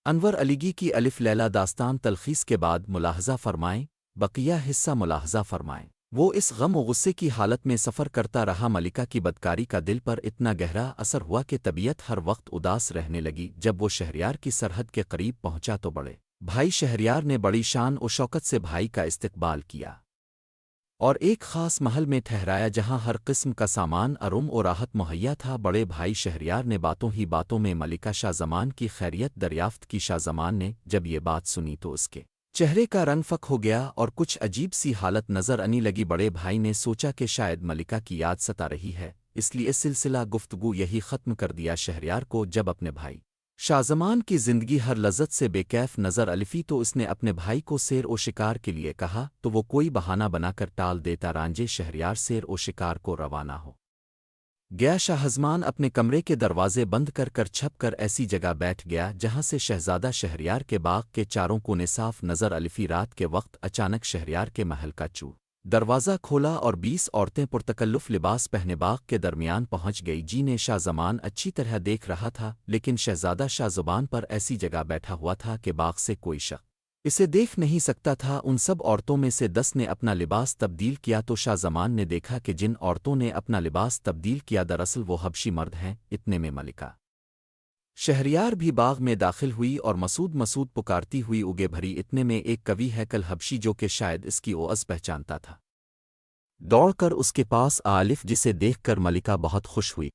انور علیگی کی الف لیلہ داستان تلخیص کے بعد ملاحظہ فرمائیں، بقیہ حصہ ملاحظہ فرمائیں۔ وہ اس غم و غصے کی حالت میں سفر کرتا رہا، ملکہ کی بدکاری کا دل پر اتنا گہرا اثر ہوا کہ طبیعت ہر وقت اداس رہنے لگی۔ جب وہ شہریار کی سرحد کے قریب پہنچا تو بڑے بھائی شہریار نے بڑی شان و شوکت سے بھائی کا استقبال کیا اور ایک خاص محل میں ٹھہرایا جہاں ہر قسم کا سامان آرام و راحت مہیا تھا۔ بڑے بھائی شہریار نے باتوں ہی باتوں میں ملکہ شاہ زمان کی خیریت دریافت کی۔ شاہ زمان نے جب یہ بات سنی تو اس کے چہرے کا رنگ فک ہو گیا اور کچھ عجیب سی حالت نظر آنے لگی۔ بڑے بھائی نے سوچا کہ شاید ملکہ کی یاد ستا رہی ہے، اس لیے سلسلہ گفتگو یہی ختم کر دیا۔ شہریار کو جب اپنے بھائی شاہ زمان کی زندگی ہر لذت سے بے کیف نظر الفی تو اس نے اپنے بھائی کو سیر و شکار کے لیے کہا تو وہ کوئی بہانہ بنا کر ٹال دیتا۔ رانجے شہریار سیر و شکار کو روانہ ہو گیا۔ شاہ زمان اپنے کمرے کے دروازے بند کر کر چھپ کر ایسی جگہ بیٹھ گیا جہاں سے شہزادہ شہریار کے باغ کے چاروں کونے صاف نظر الفی رات کے وقت اچانک شہریار کے محل کا دروازہ کھولا اور 20 عورتیں پرتکلف لباس پہنے باغ کے درمیان پہنچ گئی۔ جی نے شاہ زمان اچھی طرح دیکھ رہا تھا، لیکن شہزادہ شاہ زبان پر ایسی جگہ بیٹھا ہوا تھا کہ باغ سے کوئی شخص اسے دیکھ نہیں سکتا تھا۔ ان سب عورتوں میں سے 10 نے اپنا لباس تبدیل کیا تو شاہ زمان نے دیکھا کہ جن عورتوں نے اپنا لباس تبدیل کیا دراصل وہ حبشی مرد ہیں۔ اتنے میں ملکہ شہریار بھی باغ میں داخل ہوئی اور مسعود مسعود پکارتی ہوئی اگے بھری۔ اتنے میں ایک قوی ہیکل حبشی جو کہ شاید اس کی اوز پہچانتا تھا دوڑ کر اس کے پاس آلف، جسے دیکھ کر ملکہ بہت خوش ہوئی۔